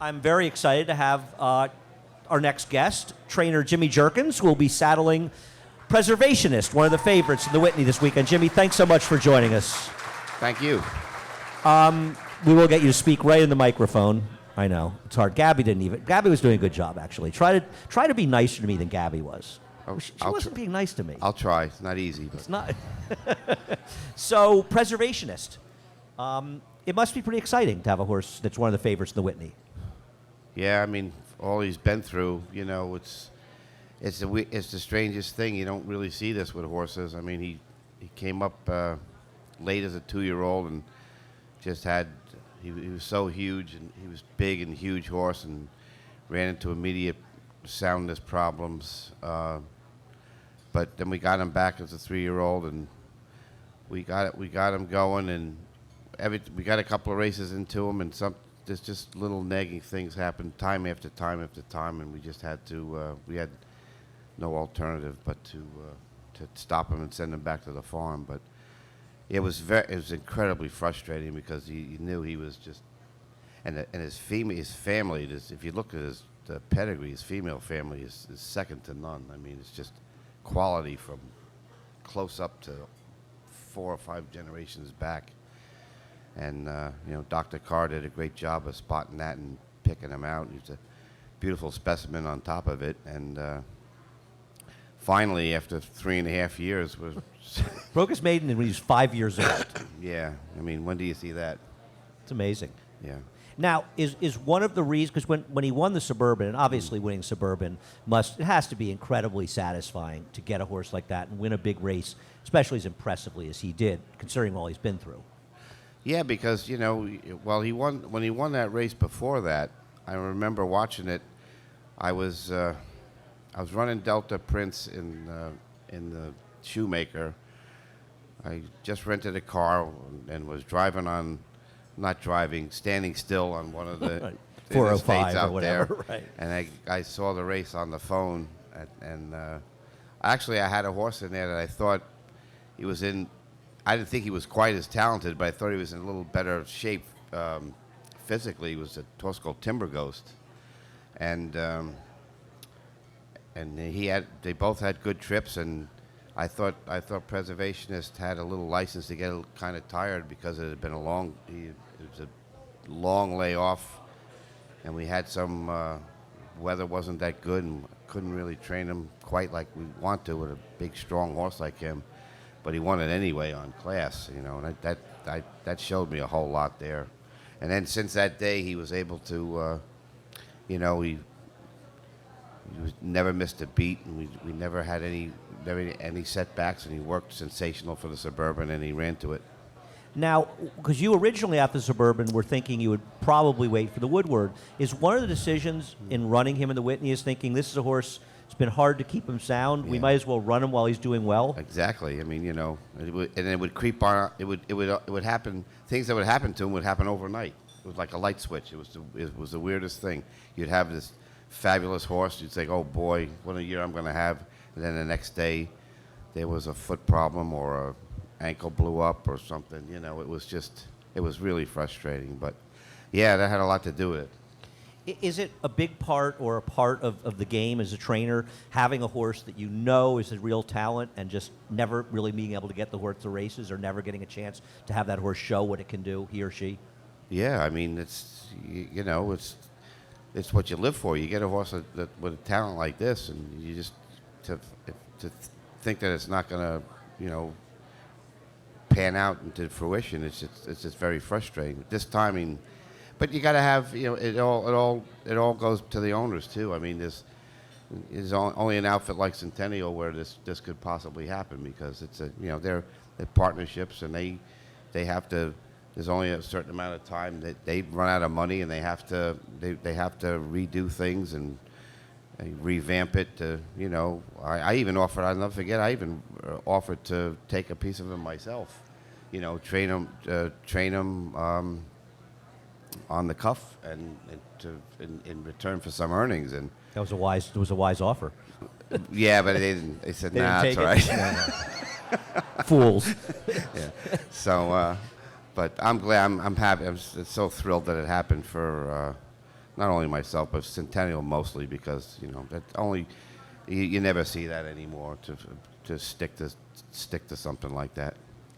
I'm very excited to have our next guest, trainer Jimmy Jerkens, who will be saddling Preservationist, one of the favorites in the Whitney this weekend. Jimmy, thanks so much for joining us. Thank you. We will get you to speak right in the microphone. I know, it's hard. Gabby was doing a good job, actually. Try to be nicer to me than Gabby was. She wasn't being nice to me. I'll try. It's not easy. But. It's not. So, Preservationist. It must be pretty exciting to have a horse that's one of the favorites in the Whitney. Yeah, I mean, all he's been through, you know, it's the strangest thing. You don't really see this with horses. I mean, he came up late as a 2-year-old and just had, he was so huge, and he was big and huge horse, and ran into immediate soundness problems. But then we got him back as a 3-year-old, and we got him going, and we got a couple of races into him, and there's just little nagging things happened time after time after time, and we just had to, we had no alternative but to stop him and send him back to the farm. But it was incredibly frustrating because you knew he was just, and his family, if you look at the pedigree, his female family is second to none. I mean, it's just quality from close up to 4 or 5 generations back. And, you know, Dr. Carr did a great job of spotting that and picking him out. He's a beautiful specimen on top of it. And finally, after 3.5 years, broke his maiden when he was 5 years old. Yeah. I mean, when do you see that? It's amazing. Yeah. Now, is one of the reasons, because when he won the Suburban, and obviously winning Suburban, it has to be incredibly satisfying to get a horse like that and win a big race, especially as impressively as he did, considering all he's been through. Yeah, because, you know, when he won that race before that, I remember watching it. I was running Delta Prince in the Shoemaker. I just rented a car and was standing still on one of the 405 out or whatever, there. right. And I saw the race on the phone, and actually I had a horse in there that I thought he was in. I didn't think he was quite as talented, but I thought he was in a little better shape physically. He was a horse called Timber Ghost, and they both had good trips, and I thought Preservationist had a little license to get kind of tired because it had been it was a long layoff, and we had some weather wasn't that good, and couldn't really train him quite like we want to with a big strong horse like him. But he won it anyway on class, you know, and that showed me a whole lot there. And then since that day, he was able to, you know, he never missed a beat, and we never had any setbacks, and he worked sensational for the Suburban, and he ran to it. Now, because you originally at the Suburban were thinking you would probably wait for the Woodward, is one of the decisions in running him in the Whitney is thinking this is a horse. It's been hard to keep him sound. Yeah. We might as well run him while he's doing well. Exactly. I mean, you know, and it would creep on. It would happen. Things that would happen to him would happen overnight. It was like a light switch. It was the weirdest thing. You'd have this fabulous horse. You'd think, oh boy, what a year I'm going to have. And then the next day, there was a foot problem or a ankle blew up or something. You know, it was really frustrating. But yeah, that had a lot to do with it. Is it a big part or a part of the game as a trainer, having a horse that you know is a real talent and just never really being able to get the horse to races or never getting a chance to have that horse show what it can do, he or she? Yeah, I mean, it's what you live for. You get a horse with a talent like this, and you just to think that it's not going to, you know, pan out into fruition. It's just very frustrating. This timing. But you got to have, you know, it all goes to the owners too. I mean, there's only an outfit like Centennial where this could possibly happen, because it's they're partnerships, and they have to. There's only a certain amount of time that they run out of money, and they have to redo things and revamp it. To, you know, I even offered. I'll never forget. I even offered to take a piece of him myself. You know, train him. On the cuff, and in return for some earnings, and it was a wise offer. Yeah, but they said nah, that's all right. Fools. Yeah. So, but I'm glad. I'm happy. I'm so thrilled that it happened for not only myself, but Centennial mostly, because that only you never see that anymore to stick to something like that.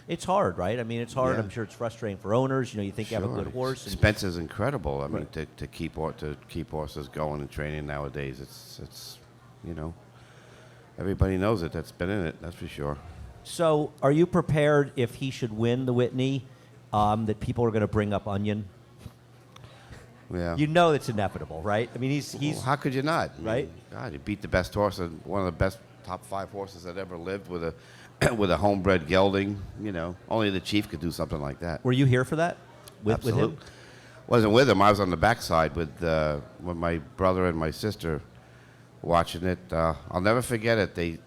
It's hard, right? I mean, it's hard. Yeah. I'm sure it's frustrating for owners. You think you have a good horse. And Expense is incredible. I mean, Right. to keep horses going and training nowadays, it's everybody knows it. That's been in it. That's for sure. So, are you prepared if he should win the Whitney that people are going to bring up Onion? Yeah. You know it's inevitable, right? I mean, he's Well, how could you not? I mean, Right? God, he beat the best horse, one of the best top 5 horses that ever lived with a with a homebred gelding. Only the chief could do something like that. Were you here for that with him? Absolute. Wasn't with him. I was on the backside with my brother and my sister watching it. I'll never forget it. It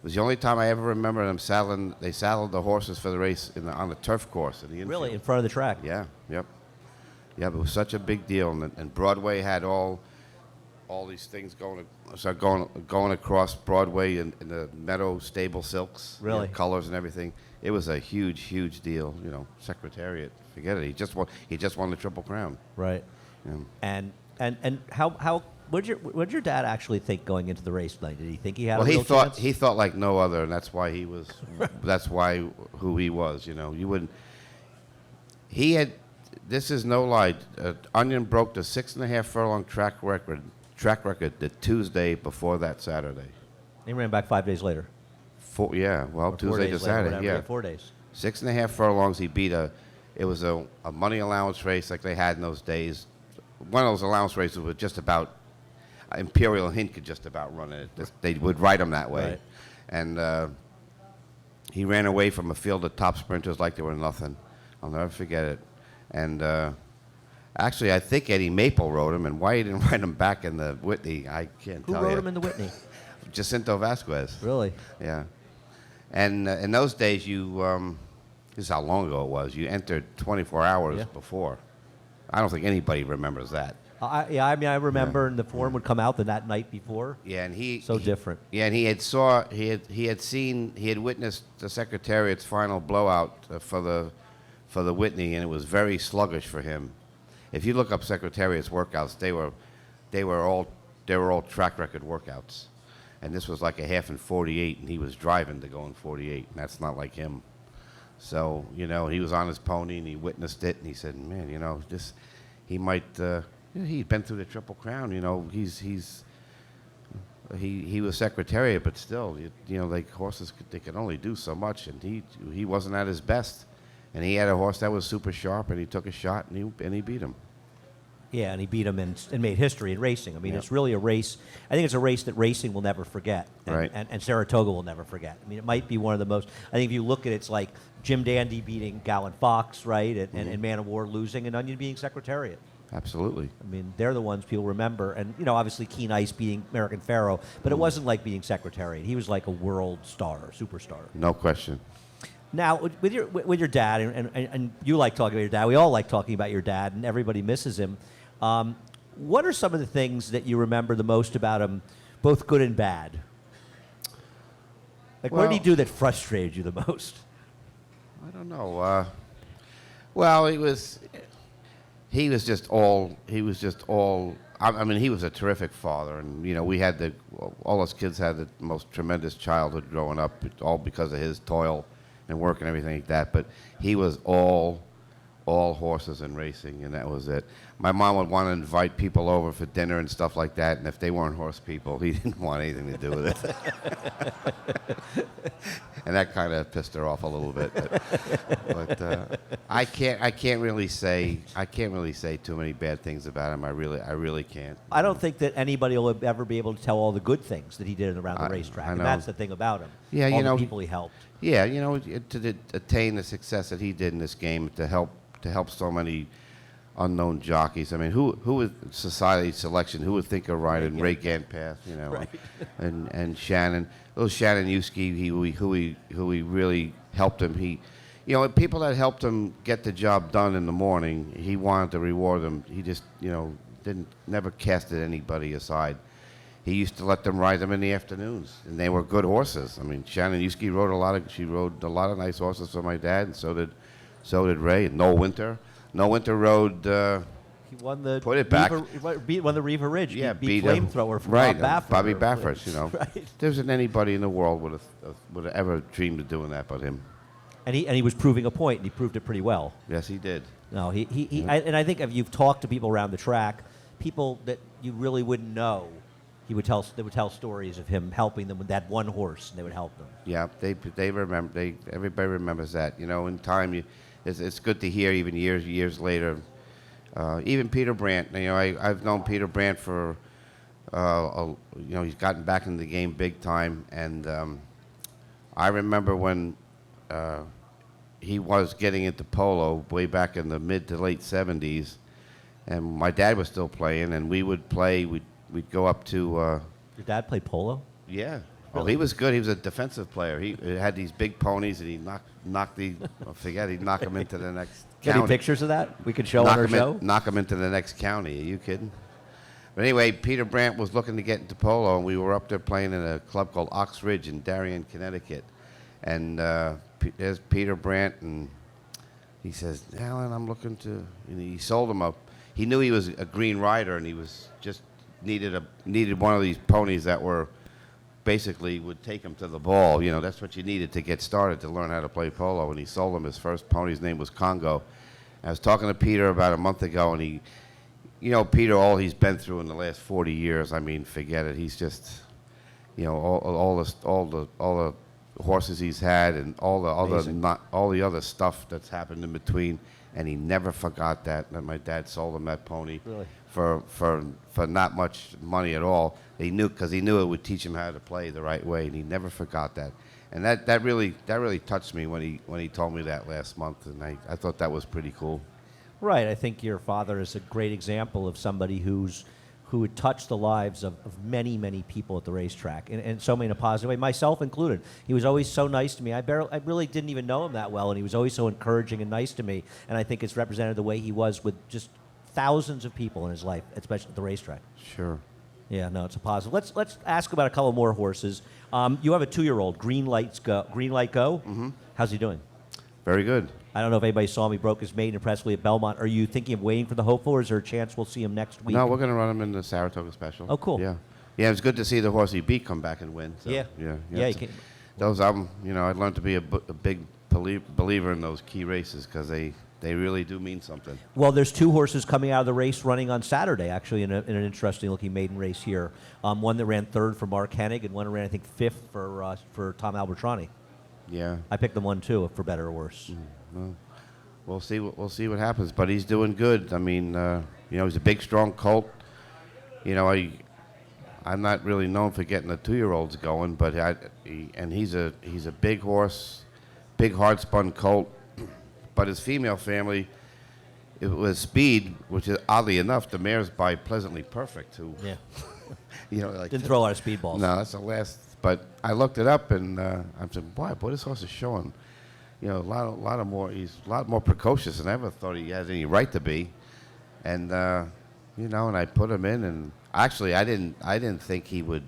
was the only time I ever remember them saddling. They saddled the horses for the race on the turf course in the infield. Really, in front of the track? Yeah. Yep. Yeah, but it was such a big deal, and Broadway had all these things going across Broadway in the Meadow Stable silks, Really? colors and everything. It was a huge deal. Secretariat, forget it. He just won the Triple Crown. Right. Yeah. And how what did your dad actually think going into the race tonight? Did he think he had Well, a real chance? he thought like no other, and that's why he was. That's why who he was. You wouldn't. He had. This is no lie. Onion broke the 6.5 furlong track record the Tuesday before that Saturday. He ran back 5 days later. Or 4 Tuesday to days later, Saturday. whatever, Yeah, 4 days. 6.5 furlongs. He beat it was a money allowance race like they had in those days. One of those allowance races was just about, Imperial Hint could just about run it. They would write him that way. Right. And he ran away from a field of top sprinters like they were nothing. I'll never forget it. And actually, I think Eddie Maple rode him, and why he didn't write him back in the Whitney, I can't Who tell you. rode him in the Whitney? Jacinto Vasquez. Really? Yeah. And in those days, this is how long ago it was, you entered 24 hours Yeah. before. I don't think anybody remembers that. I remember, and the form would come out that night before. Yeah, and Different. Yeah, and he had witnessed the Secretariat's final blowout for the Whitney, and it was very sluggish for him. If you look up Secretariat's workouts, they were all track record workouts, and this was like a half in 48, and he was driving to go in 48, and that's not like him. So he was on his pony, and he witnessed it, and he said, "Man, he might." He'd been through the Triple Crown. He was Secretariat, but still, like horses, they could only do so much, and he wasn't at his best. And he had a horse that was super sharp, and he took a shot, and he beat him. Yeah, and he beat him and made history in racing. I mean, Yep. it's really a race. I think it's a race that racing will never forget. And, Right. and Saratoga will never forget. I mean, it might be one of the most. I think if you look at it, it's like Jim Dandy beating Gallant Fox, right? And Man of War losing, and Onion being Secretariat. Absolutely. I mean, they're the ones people remember. And, obviously Keen Ice beating American Pharaoh, but it wasn't like beating Secretariat. He was like a world star, superstar. No question. Now, with your dad, and you like talking about your dad, we all like talking about your dad, and everybody misses him. What are some of the things that you remember the most about him, both good and bad? Like, what did he Well- do that frustrated you the most? I don't know. Well, he was just all. I mean, he was a terrific father, and we had all us kids had the most tremendous childhood growing up, all because of his toil and work and everything like that. But he was all horses and racing, and that was it. My mom would want to invite people over for dinner and stuff like that, and if they weren't horse people, he didn't want anything to do with it. And that kind of pissed her off a little bit. But I can't really say too many bad things about him. I really can't. I don't think that anybody will ever be able to tell all the good things that he did around the racetrack. I And know. that's the thing about him. Yeah, all the people he helped. Yeah, to attain the success that he did in this game, to help so many unknown jockeys. I mean, who would society selection? Who would think of riding Ray Ganpath? Right. and Shannon, little Shannon Yuski, who he really helped him. People that helped him get the job done in the morning, he wanted to reward them. He just never casted anybody aside. He used to let them ride them in the afternoons, and they were good horses. I mean, Shannon Yuski rode a lot of nice horses for my dad, and so did Ray. And Noel Winter rode He won the Put it back. Won the Riva Ridge. Yeah, beat him. Flamethrower from Right, Bob Baffert. Bobby Baffert. You know, Right. there isn't anybody in the world would have ever dreamed of doing that but him. And he was proving a point, and he proved it pretty well. Yes, he did. No, and I think if you've talked to people around the track, people that you really wouldn't know, they would tell stories of him helping them with that one horse, and they would help them. Yeah, they remember. Everybody remembers that. You know, in time, it's good to hear even years later. Even Peter Brandt. You know, I've known Peter Brandt for, you know, he's gotten back in the game big time, and I remember when he was getting into polo way back in the mid to late '70s, and my dad was still playing, and we would play. We'd go up to. Your dad played polo? Yeah. Oh, Really? he was good. He was a defensive player. He had these big ponies, and he'd he'd knock them into the next Got county. any pictures of that we could show on our show? Knock them into the next county. Are you kidding? But anyway, Peter Brandt was looking to get into polo, and we were up there playing in a club called Ox Ridge in Darien, Connecticut. And there's Peter Brandt, and he says, Alan, I'm looking to... And he sold him up. He knew he was a green rider, and he was just needed one of these ponies that were basically would take him to the ball. You know, that's what you needed to get started to learn how to play polo. And he sold him his first pony. His name was Congo. I was talking to Peter about a month ago, and he, you know, Peter, all he's been through in the last 40 years, I mean, forget it. He's just, you know, all the horses he's had and all the other stuff that's happened in between. And he never forgot that my dad sold him that pony. Really? For not much money at all. He knew it would teach him how to play the right way, and he never forgot that. And that really touched me when he told me that last month, and I thought that was pretty cool. Right. I think your father is a great example of somebody who had touched the lives of many, many people at the racetrack, and so many in a positive way, myself included. He was always so nice to me. I really didn't even know him that well, and he was always so encouraging and nice to me, and I think it's represented the way he was with just thousands of people in his life, especially at the racetrack. Sure. Yeah, no, it's a positive. Let's ask about a couple more horses. You have a 2-year-old, Green Light Go. Mm-hmm. How's he doing? Very good. I don't know if anybody saw him. He broke his maiden impressively at Belmont. Are you thinking of waiting for the hopeful, or is there a chance we'll see him next week? No, we're going to run him in the Saratoga Special. Oh, cool. Yeah. Yeah, it's good to see the horse he beat come back and win. So, Yeah. Yeah. He came. Those, you know, I learned to be a big believer in those key races because they really do mean something. Well, there's 2 horses coming out of the race running on Saturday, actually, in an interesting-looking maiden race here. One that ran 3rd for Mark Hennig, and one that ran, I think, 5th for Tom Albertrani. Yeah. I picked them 1 too, for better or worse. Well, we'll see what happens, but he's doing good. I mean, you know, he's a big, strong colt. You know, I'm not really known for getting the 2-year-olds going, but he's a big horse, big hard-spun colt. But his female family, it was Speed, which is oddly enough the mare's by Pleasantly Perfect, who Yeah. you know, like Didn't throw a lot of speedballs. No, that's the last. But I looked it up, and I said, boy, this horse is showing, you know, he's a lot more precocious than I ever thought he has any right to be. And you know, and I put him in, and actually I didn't think he would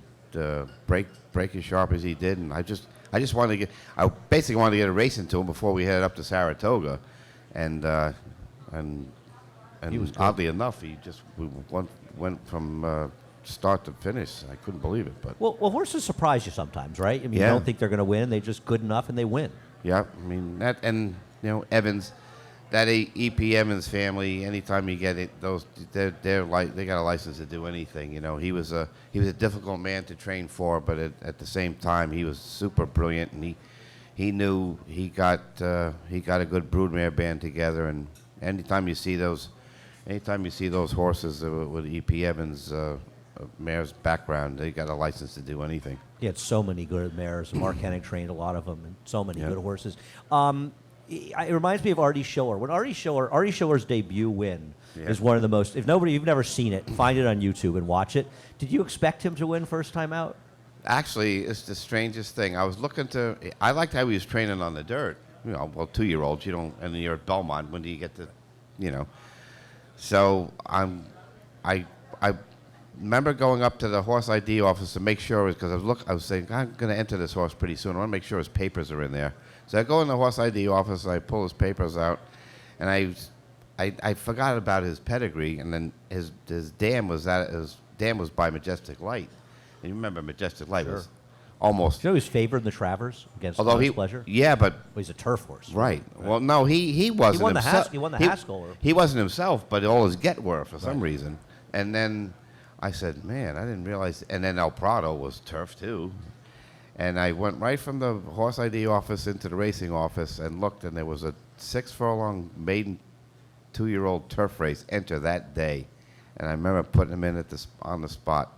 break as sharp as he did, and I basically wanted to get a race into him before we headed up to Saratoga, and He was good. oddly enough, we went from start to finish. I couldn't believe it, but Well, horses surprise you sometimes, right? I mean, Yeah. you don't think they're going to win. They're just good enough, and they win. yeah, I mean that, and you know Evans, that EP Evans family. Anytime you get it, they got a license to do anything. You know, he was a difficult man to train for, but at the same time, he was super brilliant, and he knew he got a good broodmare band together. And anytime you see those horses with EP Evans mare's background, they got a license to do anything. He had so many good mares. Mark Hennig trained a lot of them, and so many Yeah. good horses. It reminds me of Artie Schiller. When Artie Schiller's debut win Yeah. is one of the most. If you've never seen it, find it on YouTube and watch it. Did you expect him to win first time out? Actually, it's the strangest thing. I liked how he was training on the dirt. You know, well, 2-year-olds, you don't, and you're at Belmont. When do you get to, you know? So I remember going up to the horse ID office to make sure, because I was saying I'm going to enter this horse pretty soon. I want to make sure his papers are in there. So I go in the horse ID office and I pull his papers out, and I forgot about his pedigree, and then his dam was by Majestic Light, and you remember Majestic Light was almost. You know, he was favored in the Travers against Although Honest Pleasure. yeah, but Well, he's a turf horse. right. Well, no, he wasn't. He won the himself. He won the Haskell. He wasn't himself, but all his get were for some reason. And then I said, man, I didn't realize. And then El Prado was turf too. And I went right from the horse ID office into the racing office and looked, and there was a 6 furlong maiden 2-year-old turf race enter that day. And I remember putting him in on the spot,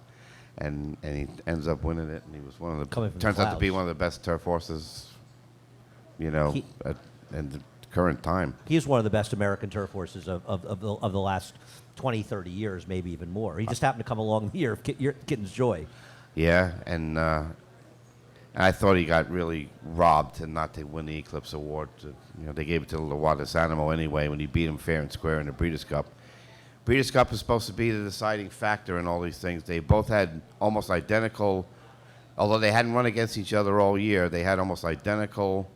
and he ends up winning it. And he was one of Coming the from turns the out to be clouds. one of the best turf horses, in the current time. He is one of the best American turf horses of the last 20, 30 years, maybe even more. He just happened to come along the year of Kitten's Joy. Yeah, and I thought he got really robbed and not to win the Eclipse Award. They gave it to Lowatis Animo anyway when he beat him fair and square in the Breeders' Cup. Breeders' Cup is supposed to be the deciding factor in all these things. They both had almost identical, although they hadn't run against each other all year, they had almost identical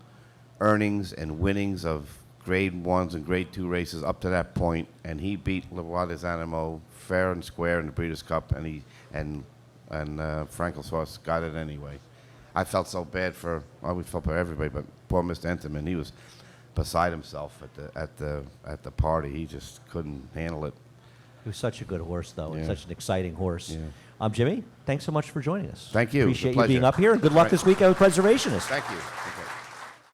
earnings and winnings of Grade 1s and Grade 2 races up to that point, and he beat Lowatis Animo fair and square in the Breeders' Cup, and Frankel's horse got it anyway. I felt so bad we felt for everybody, but poor Mr. Enterman, he was beside himself at the party. He just couldn't handle it. He was such a good horse, though, and Yeah. such an exciting horse. Yeah. Jimmy, thanks so much for joining us. Thank you. It was a Appreciate you being pleasure. up here, and good luck Right. this weekend with Preservationists. Thank you. Okay.